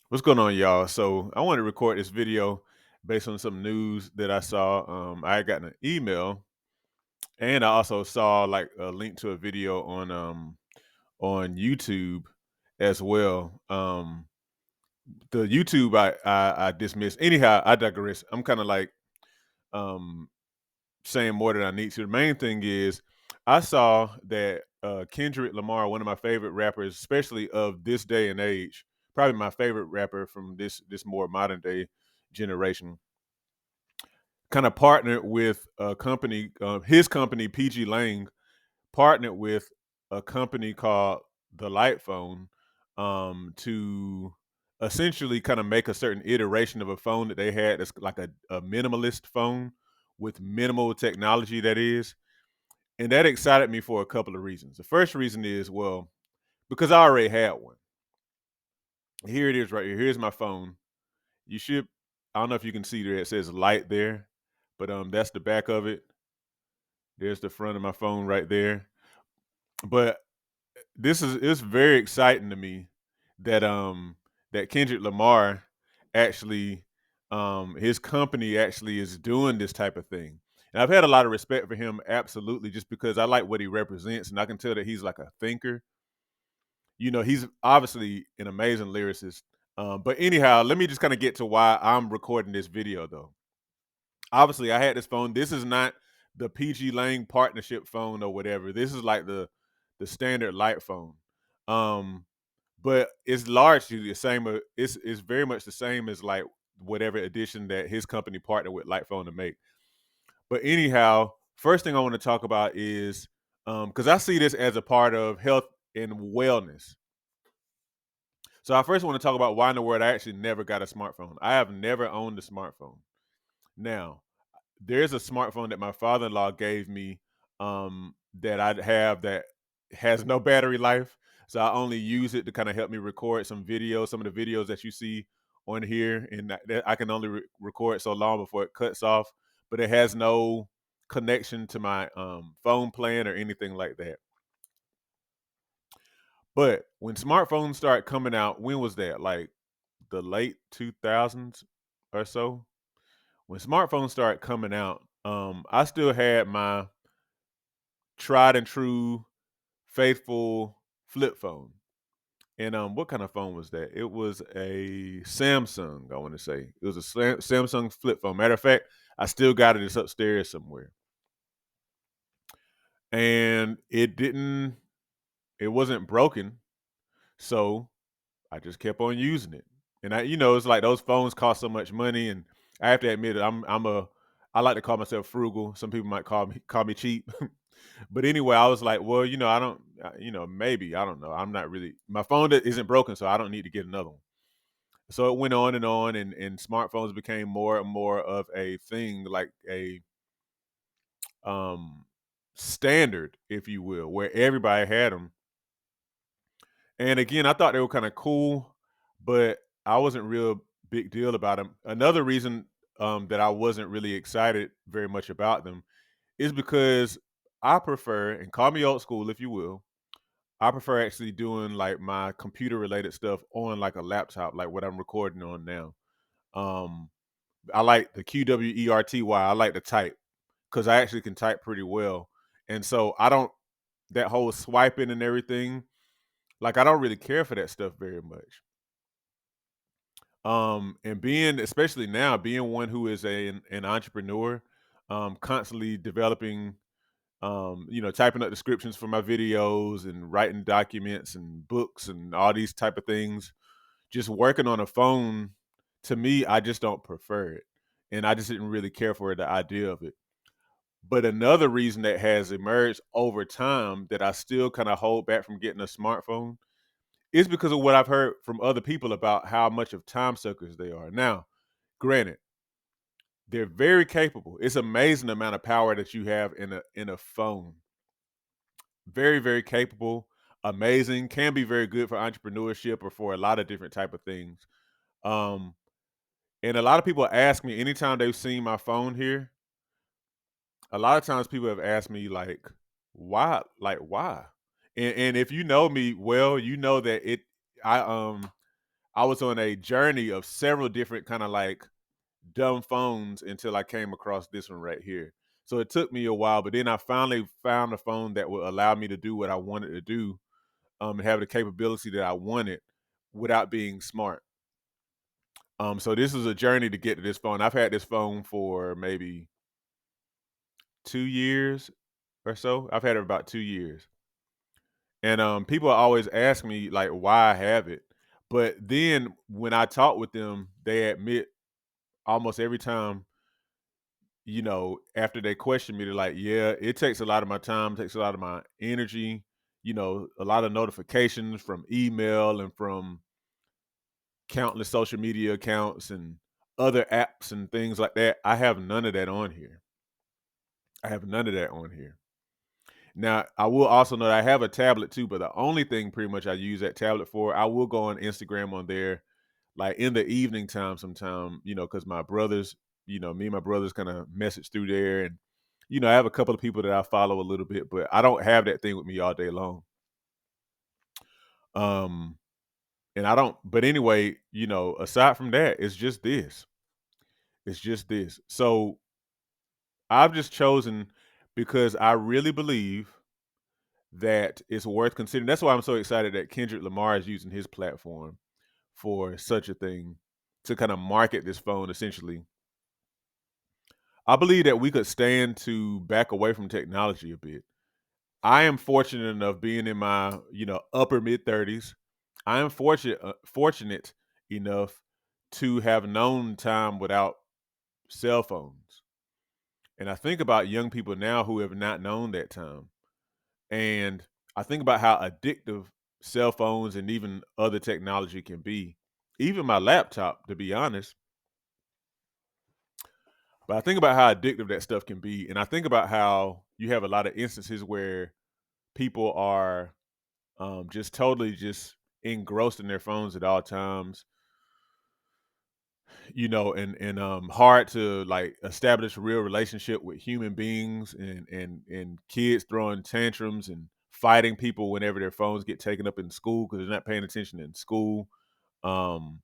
What's going on, y'all? So I want to record this video based on some news that I saw. I had gotten an email, and I also saw like a link to a video on YouTube as well. The YouTube I dismissed. Anyhow, I digress. I'm kind of like um saying more than I need to. The main thing is I saw that Kendrick Lamar, one of my favorite rappers, especially of this day and age, probably my favorite rapper from this more modern day generation, kind of partnered with a company, his company pgLang partnered with a company called the Light Phone to essentially kind of make a certain iteration of a phone that they had that's like a minimalist phone with minimal technology, that is. And that excited me for a couple of reasons. The first reason is, well, because I already had one. Here it is right here. Here's my phone. You should, I don't know if you can see there, it says light there, but that's the back of it. There's the front of my phone right there. But it's very exciting to me that that Kendrick Lamar actually his company actually is doing this type of thing. And I've had a lot of respect for him, absolutely, just because I like what he represents, and I can tell that he's like a thinker. He's obviously an amazing lyricist. But anyhow, let me just kind of get to why I'm recording this video though. Obviously, I had this phone. This is not the pgLang partnership phone or whatever. This is like the standard light phone. Um, but it's largely the same. It's very much the same as like whatever edition that his company partnered with Light Phone to make. But anyhow, first thing I want to talk about is because I see this as a part of health and wellness. So I first want to talk about why in the world I actually never got a smartphone. I have never owned a smartphone. Now, there's a smartphone that my father-in-law gave me that I have that has no battery life. So I only use it to kind of help me record some videos, some of the videos that you see on here, and that I can only record so long before it cuts off. But it has no connection to my phone plan or anything like that. But when smartphones started coming out, when was that? Like the late 2000s or so? When smartphones started coming out, I still had my tried and true, faithful flip phone. And what kind of phone was that? It was a Samsung, I want to say. It was a Samsung flip phone. Matter of fact, I still got it. It's upstairs somewhere. And it wasn't broken. So I just kept on using it. And it's like those phones cost so much money, and I have to admit it, I like to call myself frugal. Some people might call me cheap. But anyway, I was like, well, I don't, maybe I don't know. I'm not really my phone that isn't broken, so I don't need to get another one. So it went on, and smartphones became more and more of a thing, like a um standard, if you will, where everybody had them. And again, I thought they were kind of cool, but I wasn't real big deal about them. Another reason that I wasn't really excited very much about them is because I prefer, and call me old school if you will, I prefer actually doing like my computer related stuff on like a laptop, like what I'm recording on now. Um, I like the QWERTY. I like to type because I actually can type pretty well, and so I don't that whole swiping and everything. Like I don't really care for that stuff very much. And being, especially now, being one who is an entrepreneur, constantly developing, typing up descriptions for my videos and writing documents and books and all these type of things, just working on a phone, to me, I just don't prefer it. And I just didn't really care for the idea of it. But another reason that has emerged over time that I still kind of hold back from getting a smartphone is because of what I've heard from other people about how much of time suckers they are. Now, granted, they're very capable. It's amazing the amount of power that you have in a phone. Very, very capable, amazing, can be very good for entrepreneurship or for a lot of different type of things. Um, and a lot of people ask me anytime they've seen my phone here, a lot of times people have asked me why? Like why? And if you know me well, you know that I I was on a journey of several different kind of like dumb phones until I came across this one right here. So it took me a while, but then I finally found a phone that would allow me to do what I wanted to do, and have the capability that I wanted without being smart. So this is a journey to get to this phone. I've had this phone for maybe 2 years or so. I've had it about 2 years. And people always ask me like why I have it. But then when I talk with them, they admit almost every time, after they question me, they're like, yeah, it takes a lot of my time, takes a lot of my energy, a lot of notifications from email and from countless social media accounts and other apps and things like that. I have none of that on here. I have none of that on here. Now, I will also note I have a tablet too, but the only thing pretty much I use that tablet for, I will go on Instagram on there, like in the evening time sometime, because my brothers, me and my brothers kind of message through there. And, I have a couple of people that I follow a little bit, but I don't have that thing with me all day long. Um, and I don't, but anyway, aside from that, it's just this. It's just this. So I've just chosen because I really believe that it's worth considering. That's why I'm so excited that Kendrick Lamar is using his platform for such a thing to kind of market this phone essentially. I believe that we could stand to back away from technology a bit. I am fortunate enough being in my, upper mid 30s. I am fortunate enough to have known time without cell phones. And I think about young people now who have not known that time. And I think about how addictive cell phones and even other technology can be. Even my laptop, to be honest. But I think about how addictive that stuff can be. And I think about how you have a lot of instances where people are just totally just engrossed in their phones at all times, and hard to like establish a real relationship with human beings, and kids throwing tantrums and fighting people whenever their phones get taken up in school because they're not paying attention in school. um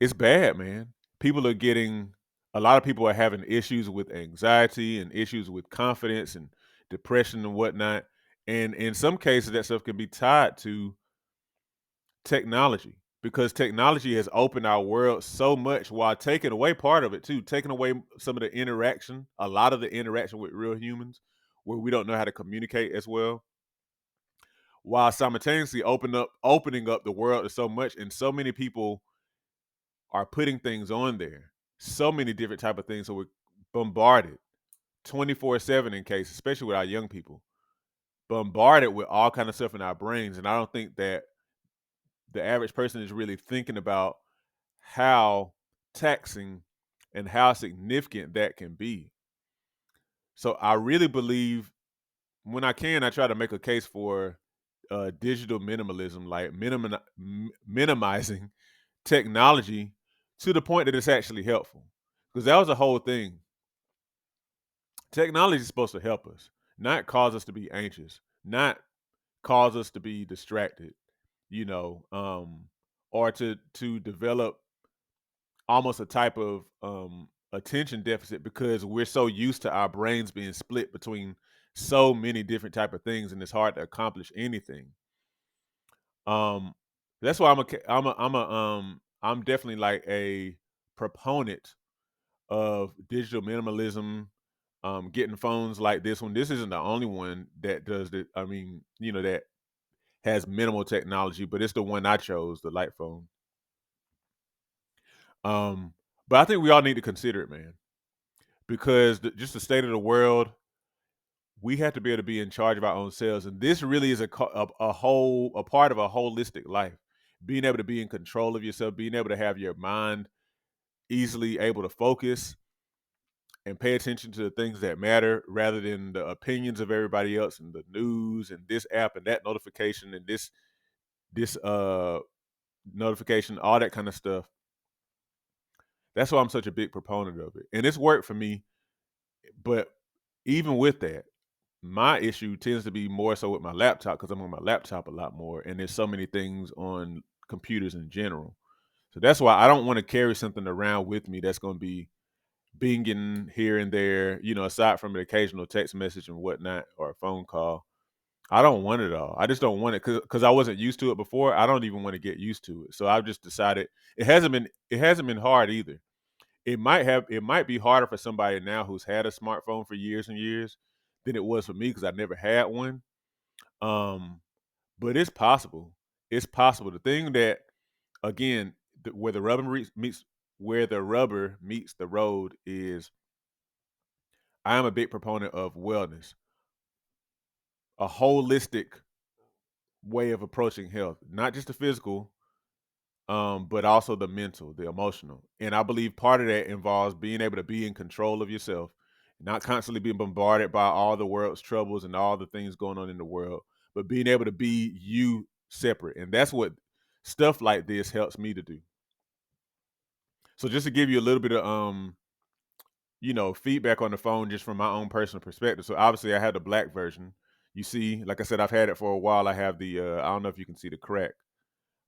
it's bad, man. People are getting A lot of people are having issues with anxiety and issues with confidence and depression and whatnot, and in some cases that stuff can be tied to technology, because technology has opened our world so much while taking away part of it too, taking away some of the interaction, a lot of the interaction with real humans, where we don't know how to communicate as well, while simultaneously opening up the world to so much, and so many people are putting things on there, so many different type of things, so we're bombarded 24/7 in case, especially with our young people, bombarded with all kind of stuff in our brains. And I don't think that the average person is really thinking about how taxing and how significant that can be. So I really believe, when I can, I try to make a case for digital minimalism, like minimizing technology to the point that it's actually helpful. Because that was the whole thing. Technology is supposed to help us, not cause us to be anxious, not cause us to be distracted, you know, or to develop almost a type of attention deficit, because we're so used to our brains being split between so many different type of things, and it's hard to accomplish anything. Um, that's why I'm definitely like a proponent of digital minimalism. Getting phones like this one. This isn't the only one that does it. I mean, that has minimal technology, but it's the one I chose, the light phone. Um, but I think we all need to consider it, man, because just the state of the world, we have to be able to be in charge of our own selves, and this really is a part of a holistic life. Being able to be in control of yourself, being able to have your mind easily able to focus and pay attention to the things that matter rather than the opinions of everybody else and the news and this app and that notification and this notification, all that kind of stuff. That's why I'm such a big proponent of it. And it's worked for me. But even with that, my issue tends to be more so with my laptop, because I'm on my laptop a lot more. And there's so many things on computers in general. So that's why I don't want to carry something around with me that's going to be binging here and there, aside from an occasional text message and whatnot or a phone call. I don't want it all. I just don't want it because I wasn't used to it before. I don't even want to get used to it. So I've just decided it hasn't been hard either. It might be harder for somebody now who's had a smartphone for years and years than it was for me because I never had one. Um, but it's possible. It's possible. The thing that again, where the rubber meets the road is I am a big proponent of wellness, a holistic way of approaching health, not just the physical, but also the mental, the emotional. And I believe part of that involves being able to be in control of yourself, not constantly being bombarded by all the world's troubles and all the things going on in the world, but being able to be you separate. And that's what stuff like this helps me to do. So just to give you a little bit of feedback on the phone just from my own personal perspective. So obviously I have the black version. You see, like I said, I've had it for a while. I have the I don't know if you can see the crack,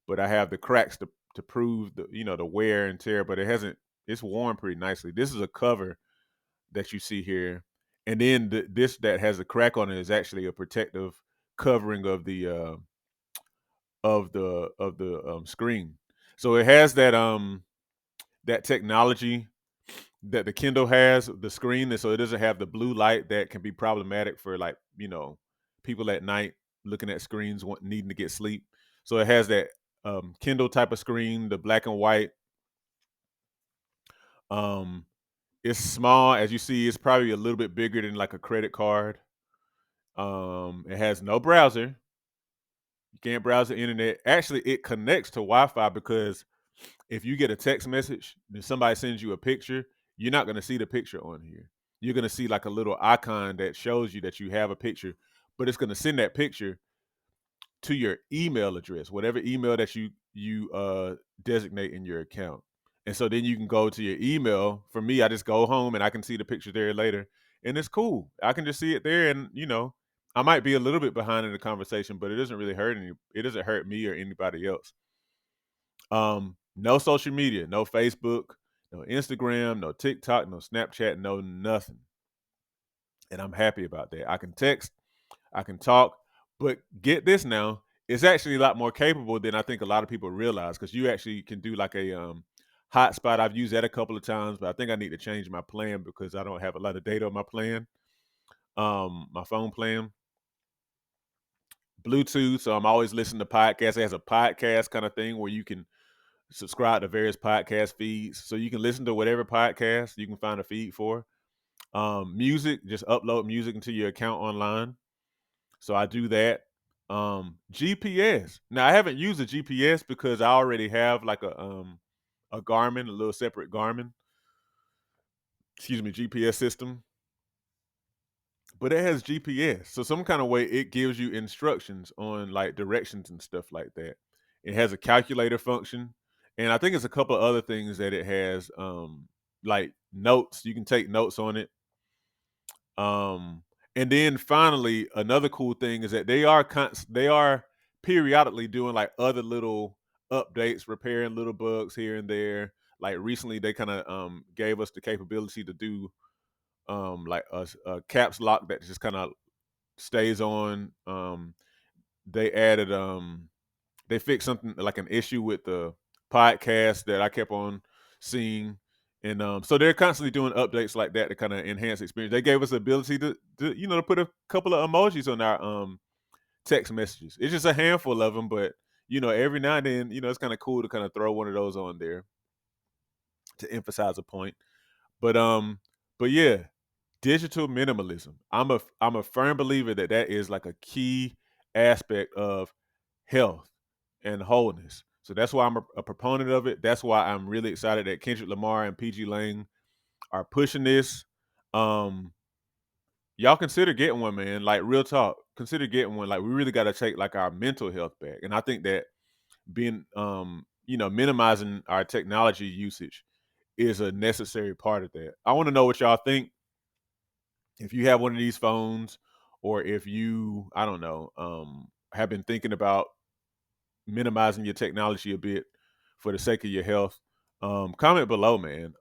but I have the cracks to prove the wear and tear, but it's worn pretty nicely. This is a cover that you see here. And then this that has a crack on it is actually a protective covering of the screen. So it has that technology that the Kindle has, the screen, and so it doesn't have the blue light that can be problematic for like people at night looking at screens needing to get sleep. So it has that Kindle type of screen, the black and white. Um, it's small, as you see. It's probably a little bit bigger than like a credit card. It has no browser. You can't browse the internet. Actually, it connects to Wi-Fi because if you get a text message and somebody sends you a picture, you're not going to see the picture on here. You're going to see like a little icon that shows you that you have a picture, but it's going to send that picture to your email address, whatever email that you designate in your account. And so then you can go to your email. For me, I just go home and I can see the picture there later, and it's cool. I can just see it there, and I might be a little bit behind in the conversation, but it doesn't really hurt any. It doesn't hurt me or anybody else. No social media, no Facebook, no Instagram, no TikTok, no Snapchat, no nothing. And I'm happy about that. I can text, I can talk, but get this now, it's actually a lot more capable than I think a lot of people realize because you actually can do like a hotspot. I've used that a couple of times, but I think I need to change my plan because I don't have a lot of data on my plan, my phone plan. Bluetooth, so I'm always listening to podcasts. It has a podcast kind of thing where you can subscribe to various podcast feeds, so you can listen to whatever podcast you can find a feed for. Music, just upload music into your account online. So I do that. GPS. Now I haven't used a GPS because I already have like a Garmin, a little separate Garmin, GPS system. But it has GPS. So some kind of way it gives you instructions on like directions and stuff like that. It has a calculator function. And I think it's a couple of other things that it has, like notes. You can take notes on it. Um, and then finally, another cool thing is that they are periodically doing like other little updates, repairing little bugs here and there. Like recently, they kind of gave us the capability to do like a caps lock that just kind of stays on. They added they fixed something like an issue with the podcast that I kept on seeing. And so they're constantly doing updates like that to kind of enhance the experience. They gave us the ability to put a couple of emojis on our text messages. It's just a handful of them, but every now and then, it's kind of cool to kind of throw one of those on there to emphasize a point. But but yeah, digital minimalism. I'm a firm believer that that is like a key aspect of health and wholeness. So that's why I'm a proponent of it. That's why I'm really excited that Kendrick Lamar and pgLang are pushing this. Um, y'all consider getting one, man. Like real talk, consider getting one. Like we really got to take like our mental health back, and I think that being minimizing our technology usage is a necessary part of that. I want to know what y'all think. If you have one of these phones, or if you, I don't know, have been thinking about minimizing your technology a bit for the sake of your health. Comment below, man.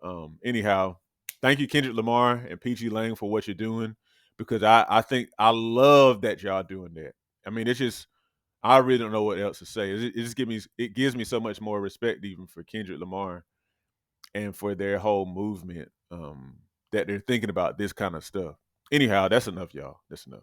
Anyhow, thank you, Kendrick Lamar and pgLang, for what you're doing, because I think I love that y'all doing that. I mean, it's just I really don't know what else to say. It gives me so much more respect even for Kendrick Lamar and for their whole movement, that they're thinking about this kind of stuff. Anyhow, that's enough, y'all. That's enough.